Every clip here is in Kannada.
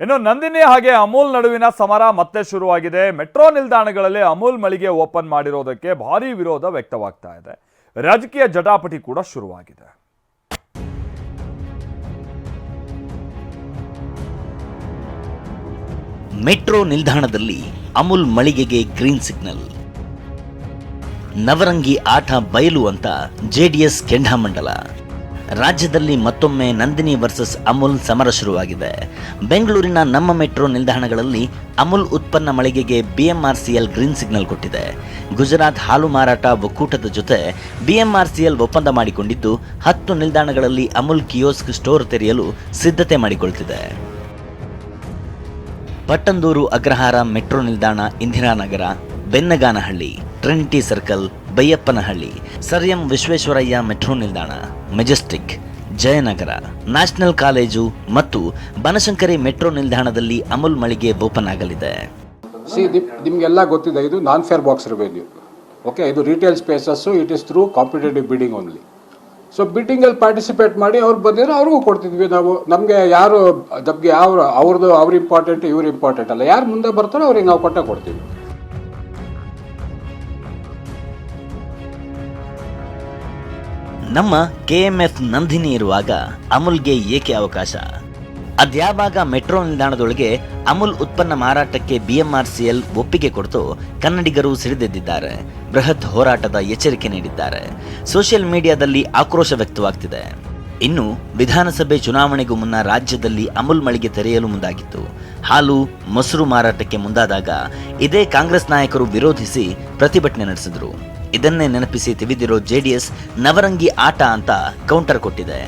ಇನ್ನು ನಂದಿನಿ ಹಾಗೆ ಅಮೂಲ್ ನಡುವಿನ ಸಮರ ಮತ್ತೆ ಶುರುವಾಗಿದೆ. ಮೆಟ್ರೋ ನಿಲ್ದಾಣಗಳಲ್ಲಿ ಅಮೂಲ್ ಮಳಿಗೆ ಓಪನ್ ಮಾಡಿರೋದಕ್ಕೆ ಭಾರೀ ವಿರೋಧ ವ್ಯಕ್ತವಾಗ್ತಾ ಇದೆ. ರಾಜಕೀಯ ಜಟಾಪಟಿ ಕೂಡ ಶುರುವಾಗಿದೆ. ಮೆಟ್ರೋ ನಿಲ್ದಾಣದಲ್ಲಿ ಅಮೂಲ್ ಮಳಿಗೆಗೆ ಗ್ರೀನ್ ಸಿಗ್ನಲ್. ನವರಂಗಿ ಆಟ ಬಯಲು ಅಂತ ಜೆಡಿಎಸ್ ಕೆಂಡಾಮಂಡಲ. ರಾಜ್ಯದಲ್ಲಿ ಮತ್ತೊಮ್ಮೆ ನಂದಿನಿ ವರ್ಸಸ್ ಅಮೂಲ್ ಸಮರ ಶುರುವಾಗಿದೆ. ಬೆಂಗಳೂರಿನ ನಮ್ಮ ಮೆಟ್ರೋ ನಿಲ್ದಾಣಗಳಲ್ಲಿ ಅಮೂಲ್ ಉತ್ಪನ್ನ ಮಳಿಗೆಗೆ ಬಿಎಂಆರ್ಸಿಎಲ್ ಗ್ರೀನ್ ಸಿಗ್ನಲ್ ಕೊಟ್ಟಿದೆ. ಗುಜರಾತ್ ಹಾಲು ಮಾರಾಟ ಒಕ್ಕೂಟದ ಜೊತೆ ಬಿಎಂಆರ್ಸಿಎಲ್ ಒಪ್ಪಂದ ಮಾಡಿಕೊಂಡಿದ್ದು 10 ನಿಲ್ದಾಣಗಳಲ್ಲಿ ಅಮೂಲ್ ಕಿಯೋಸ್ಕ್ ಸ್ಟೋರ್ ತೆರೆಯಲು ಸಿದ್ಧತೆ ಮಾಡಿಕೊಳ್ತಿದೆ. ಪಟ್ಟಂದೂರು ಅಗ್ರಹಾರ ಮೆಟ್ರೋ ನಿಲ್ದಾಣ, Indiranagar, Benniganahalli, Trinity circle, Baiyappanahalli, sir M Visvesvaraya metro ನಿಲ್ದಾಣ, ಮೆಜೆಸ್ಟಿಕ್, ಜಯನಗರ, ನ್ಯಾಷನಲ್ ಕಾಲೇಜು ಮತ್ತು ಬನಶಂಕರಿ ಮೆಟ್ರೋ ನಿಲ್ದಾಣದಲ್ಲಿ ಅಮೂಲ್ ಮಳಿಗೆ ಓಪನ್ ಆಗಲಿದೆ. ನಿಮಗೆಲ್ಲ ಗೊತ್ತಿದೆ, ಇದು non fare box revenue. Okay, ಇದು retail spaces. It is through competitive bidding only. So ಬಿಡ್ಡಿಂಗಲ್ಲಿ ಪಾರ್ಟಿಸಿಪೇಟ್ ಮಾಡಿ ಅವ್ರು ಬಂದಿರೋ ಅವ್ರಿಗೂ ಕೊಡ್ತಿದ್ವಿ ನಾವು. ನಮಗೆ ಯಾರು ನಮಗೆ ಅವ್ರು ಇಂಪಾರ್ಟೆಂಟ್, ಇವ್ರು ಇಂಪಾರ್ಟೆಂಟ್ ಅಲ್ಲ. ಯಾರು ಮುಂದೆ ಬರ್ತಾರೋ ಅವ್ರಿಗೆ ನಾವು ಕೊಡ್ತೀವಿ. ನಮ್ಮ ಕೆಎಂಎಫ್ ನಂದಿನಿ ಇರುವಾಗ ಅಮೂಲ್ಗೆ ಏಕೆ ಅವಕಾಶ? ಅದ್ಯಾವಾಗ ಮೆಟ್ರೋ ನಿಲ್ದಾಣದೊಳಗೆ ಅಮೂಲ್ ಉತ್ಪನ್ನ ಮಾರಾಟಕ್ಕೆ ಬಿಎಂಆರ್ಸಿಎಲ್ ಒಪ್ಪಿಗೆ ಕೊಡ್ತು ಕನ್ನಡಿಗರು ಸಿಡಿದೆದ್ದಿದ್ದಾರೆ. ಬೃಹತ್ ಹೋರಾಟದ ಎಚ್ಚರಿಕೆ ನೀಡಿದ್ದಾರೆ. ಸೋಷಿಯಲ್ ಮೀಡಿಯಾದಲ್ಲಿ ಆಕ್ರೋಶ ವ್ಯಕ್ತವಾಗ್ತಿದೆ. ಇನ್ನು ವಿಧಾನಸಭೆ ಚುನಾವಣೆಗೂ ಮುನ್ನ ರಾಜ್ಯದಲ್ಲಿ ಅಮೂಲ್ ಮಳಿಗೆ ತೆರೆಯಲು ಮುಂದಾಗಿತ್ತು. ಹಾಲು ಮೊಸರು ಮಾರಾಟಕ್ಕೆ ಮುಂದಾದಾಗ ಇದೇ ಕಾಂಗ್ರೆಸ್ ನಾಯಕರು ವಿರೋಧಿಸಿ ಪ್ರತಿಭಟನೆ ನಡೆಸಿದ್ರು. ಇದನ್ನೇ ನೆನಪಿಸಿ ತಿವಿದಿರೋ ಜೆಡಿಎಸ್ ನವರಂಗಿ ಆಟ ಅಂತ ಕೌಂಟರ್ ಕೊಟ್ಟಿದೆ.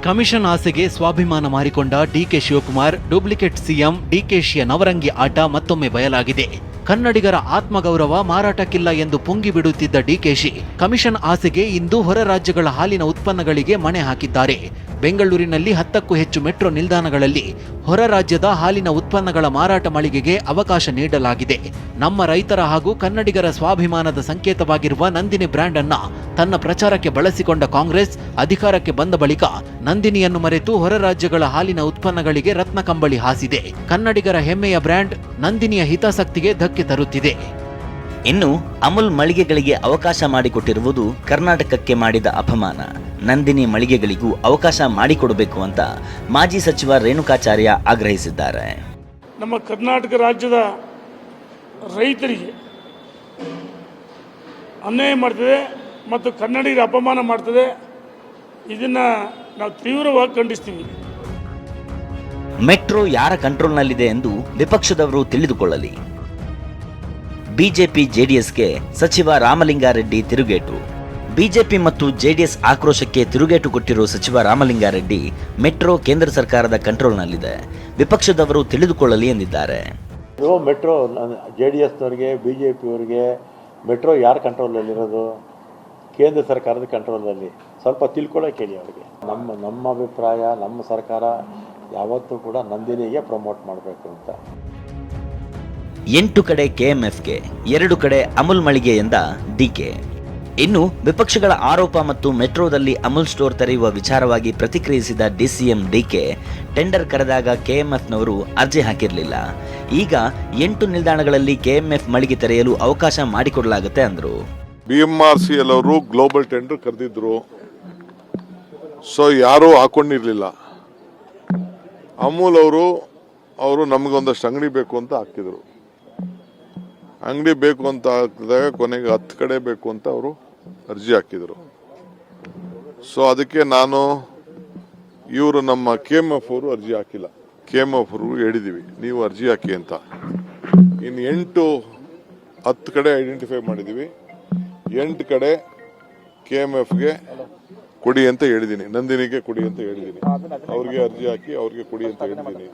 ಕಮಿಷನ್ ಆಸೆಗೆ ಸ್ವಾಭಿಮಾನ ಮಾರಿಕೊಂಡ ಡಿಕೆ ಶಿವಕುಮಾರ್ ಡೂಪ್ಲಿಕೇಟ್ ಸಿಎಂ ಡಿಕೆಶಿಯ ನವರಂಗಿ ಆಟ ಮತ್ತೊಮ್ಮೆ ಬಯಲಾಗಿದೆ. ಕನ್ನಡಿಗರ ಆತ್ಮಗೌರವ ಮಾರಾಟಕ್ಕಿಲ್ಲ ಎಂದು ಪುಂಗಿ ಬಿಡುತ್ತಿದ್ದ ಡಿಕೆಶಿ ಕಮಿಷನ್ ಆಸೆಗೆ ಇಂದು ಹೊರ ರಾಜ್ಯಗಳ ಹಾಲಿನ ಉತ್ಪನ್ನಗಳಿಗೆ ಮಣೆ ಹಾಕಿದ್ದಾರೆ. ಬೆಂಗಳೂರಿನಲ್ಲಿ 10ಕ್ಕೂ ಹೆಚ್ಚು ಮೆಟ್ರೋ ನಿಲ್ದಾಣಗಳಲ್ಲಿ ಹೊರ ರಾಜ್ಯದ ಹಾಲಿನ ಉತ್ಪನ್ನಗಳ ಮಾರಾಟ ಮಳಿಗೆಗೆ ಅವಕಾಶ ನೀಡಲಾಗಿದೆ. ನಮ್ಮ ರೈತರ ಹಾಗೂ ಕನ್ನಡಿಗರ ಸ್ವಾಭಿಮಾನದ ಸಂಕೇತವಾಗಿರುವ ನಂದಿನಿ ಬ್ರ್ಯಾಂಡ್ ಅನ್ನ ತನ್ನ ಪ್ರಚಾರಕ್ಕೆ ಬಳಸಿಕೊಂಡ ಕಾಂಗ್ರೆಸ್ ಅಧಿಕಾರಕ್ಕೆ ಬಂದ ಬಳಿಕ ನಂದಿನಿಯನ್ನು ಮರೆತು ಹೊರ ರಾಜ್ಯಗಳ ಹಾಲಿನ ಉತ್ಪನ್ನಗಳಿಗೆ ರತ್ನ ಕಂಬಳಿ ಹಾಸಿದೆ. ಕನ್ನಡಿಗರ ಹೆಮ್ಮೆಯ ಬ್ರ್ಯಾಂಡ್ ನಂದಿನಿಯ ಹಿತಾಸಕ್ತಿಗೆ ಧಕ್ಕೆ ತರುತ್ತಿದೆ. ಇನ್ನು ಅಮೂಲ್ ಮಳಿಗೆಗಳಿಗೆ ಅವಕಾಶ ಮಾಡಿಕೊಟ್ಟಿರುವುದು ಕರ್ನಾಟಕಕ್ಕೆ ಮಾಡಿದ ಅಪಮಾನ. ನಂದಿನಿ ಮಳಿಗೆಗಳಿಗೂ ಅವಕಾಶ ಮಾಡಿಕೊಡಬೇಕು ಅಂತ ಮಾಜಿ ಸಚಿವ ರೇಣುಕಾಚಾರ್ಯ ಆಗ್ರಹಿಸಿದ್ದಾರೆ. ನಮ್ಮ ಕರ್ನಾಟಕ ರಾಜ್ಯದ ರೈತರಿಗೆ ಅನ್ಯಾಯ ಮಾಡ್ತದೆ ಮತ್ತು ಕನ್ನಡಿಗರ ಅಪಮಾನ ಮಾಡ್ತದೆ. ಇದನ್ನ ನಾವು ತೀವ್ರವಾಗಿ ಖಂಡಿಸ್ತೀವಿ. ಮೆಟ್ರೋ ಯಾರ ಕಂಟ್ರೋಲ್ನಲ್ಲಿದೆ ಎಂದು ವಿಪಕ್ಷದವರು ತಿಳಿದುಕೊಳ್ಳಲಿ. ಬಿಜೆಪಿ ಜೆಡಿಎಸ್ಗೆ ಸಚಿವ ರಾಮಲಿಂಗಾರೆಡ್ಡಿ ತಿರುಗೇಟು. ಬಿಜೆಪಿ ಮತ್ತು ಜೆಡಿಎಸ್ ಆಕ್ರೋಶಕ್ಕೆ ತಿರುಗೇಟು ಕೊಟ್ಟಿರೋ ಸಚಿವ ರಾಮಲಿಂಗಾರೆಡ್ಡಿ ಮೆಟ್ರೋ ಕೇಂದ್ರ ಸರ್ಕಾರದ ಕಂಟ್ರೋಲ್ನಲ್ಲಿದೆ, ವಿಪಕ್ಷದವರು ತಿಳಿದುಕೊಳ್ಳಲಿ ಎಂದಿದ್ದಾರೆ. ಮೆಟ್ರೋ ಜೆಡಿಎಸ್ನವರಿಗೆ, ಬಿಜೆಪಿಯವರಿಗೆ ಮೆಟ್ರೋ ಯಾರ ಕಂಟ್ರೋಲಲ್ಲಿರೋದು? ಕೇಂದ್ರ ಸರ್ಕಾರದ ಕಂಟ್ರೋಲಲ್ಲಿ. ಸ್ವಲ್ಪ ತಿಳ್ಕೊಳ್ಳೋಕೆ ಹೇಳಿ ಅವರಿಗೆ. ನಮ್ಮ ಅಭಿಪ್ರಾಯ, ನಮ್ಮ ಸರ್ಕಾರ ಯಾವತ್ತೂ ಕೂಡ ನಂದಿನಿಗೆ ಪ್ರಮೋಟ್ ಮಾಡಬೇಕು ಅಂತ. 8 ಕಡೆ ಕೆಎಂಎಫ್ಗೆ, 2 ಕಡೆ ಅಮೂಲ್ ಮಳಿಗೆ ಎಂದ ಡಿಕೆ. ಇನ್ನು ವಿಪಕ್ಷಗಳ ಆರೋಪ ಮತ್ತು ಮೆಟ್ರೋದಲ್ಲಿ ಅಮೂಲ್ ಸ್ಟೋರ್ ತೆರೆಯುವ ವಿಚಾರವಾಗಿ ಪ್ರತಿಕ್ರಿಯಿಸಿದ ಡಿಸಿಎಂ ಡಿಕೆ, ಟೆಂಡರ್ ಕರೆದಾಗ ಕೆಎಂಎಫ್ನವರು ಅರ್ಜಿ ಹಾಕಿರಲಿಲ್ಲ. ಈಗ 8 ನಿಲ್ದಾಣಗಳಲ್ಲಿ ಕೆಎಂಎಫ್ ಮಳಿಗೆ ತೆರೆಯಲು ಅವಕಾಶ ಮಾಡಿಕೊಡಲಾಗುತ್ತೆ ಅಂದರು. ಬಿಎಂಆರ್ಸಿಎಲ್ ಅವರು ಗ್ಲೋಬಲ್ ಟೆಂಡರ್ ಕರೆದಿದ್ರು. ಸೊ ಯಾರೂ ಹಾಕೊಂಡಿರ್ಲಿಲ್ಲ. ಅಮೂಲ್ ಅವರು ನಮಗೊಂದಷ್ಟು ಅಂಗಡಿ ಬೇಕು ಅಂತ ಹಾಕಿದ್ರು. ಅಂಗಡಿ ಬೇಕು ಅಂತ ಹಾಕಿದಾಗ ಕೊನೆಗೆ 10 ಕಡೆ ಬೇಕು ಅಂತ ಅವರು ಅರ್ಜಿ ಹಾಕಿದರು. ಸೊ ಅದಕ್ಕೆ ಇವರು ನಮ್ಮ ಕೆಎಂಎಫ್ ಅವರು ಅರ್ಜಿ ಹಾಕಿಲ್ಲ. ಕೆಎಂಎಫ್ ಅವರು ಹೇಳಿದೀವಿ ನೀವು ಅರ್ಜಿ ಹಾಕಿ ಅಂತ. ಇನ್ನು 10 ಕಡೆ ಐಡೆಂಟಿಫೈ ಮಾಡಿದೀವಿ. 8 ಕಡೆ ಕೆಎಂಎಫ್ಗೆ ಕೊಡಿ ಅಂತ ಹೇಳಿದ್ದೀನಿ, ನಂದಿನಿಗೆ ಕೊಡಿ ಅಂತ ಹೇಳಿದ್ದೀನಿ. ಅವ್ರಿಗೆ ಅರ್ಜಿ ಹಾಕಿ ಅವ್ರಿಗೆ ಕೊಡಿ ಅಂತ ಹೇಳಿದ್ದೀನಿ.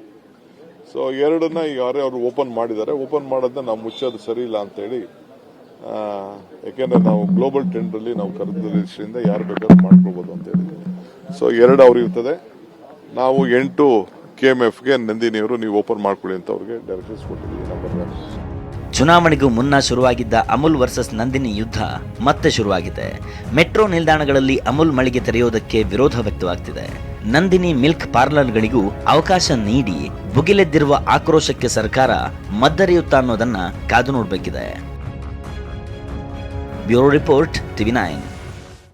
ಸೊ 2ನ್ನ ಯಾರೇ ಅವರು ಓಪನ್ ಮಾಡಿದ್ದಾರೆ. ಓಪನ್ ಮಾಡೋದನ್ನ ನಾವು ಮುಚ್ಚೋದು ಸರಿ ಇಲ್ಲ ಅಂತೇಳಿ, ಯಾಕೆಂದ್ರೆ ನಾವು ಗ್ಲೋಬಲ್ ಟೆಂಡರಲ್ಲಿ ನಾವು ಕರೆದ ದೃಷ್ಟಿಯಿಂದ ಯಾರು ಬೇಕಾದ್ರೂ ಮಾಡ್ಕೊಳ್ಬೋದು ಅಂತ ಹೇಳಿದ್ದೀನಿ. ಸೊ 2 ಅವ್ರು ಇರ್ತದೆ. ನಾವು 8 ಕೆಎಂಎಫ್ಗೆ ನಂದಿನಿಯವರು ನೀವು ಓಪನ್ ಮಾಡ್ಕೊಳ್ಳಿ ಅಂತ ಅವ್ರಿಗೆ ಡೈರೆಕ್ಷನ್ಸ್ ಕೊಟ್ಟಿದ್ದೀವಿ. ನಂಬರ್ ಚುನಾವಣೆಗೂ ಮುನ್ನ ಶುರುವಾಗಿದ್ದ ಅಮೂಲ್ ವರ್ಸಸ್ ನಂದಿನಿ ಯುದ್ಧ ಮತ್ತೆ ಶುರುವಾಗಿದೆ. ಮೆಟ್ರೋ ಮೆಟ್ರೋ ನಿಲ್ದಾಣಗಳಲ್ಲಿ ಅಮೂಲ್ ಮಳಿಗೆ ತೆರೆಯೋದಕ್ಕೆ ವಿರೋಧ ವ್ಯಕ್ತವಾಗ್ತಿದೆ. ನಂದಿನಿ ಮಿಲ್ಕ್ ಪಾರ್ಲರ್ಗಳಿಗೂ ಅವಕಾಶ ನೀಡಿ ಭುಗಿಲೆದ್ದಿರುವ ಆಕ್ರೋಶಕ್ಕೆ ಸರ್ಕಾರ ಮದ್ದರೆಯುತ್ತಾ ಅನ್ನೋದನ್ನ ಕಾದು ನೋಡಬೇಕಿದೆ. Bureau report, TV9.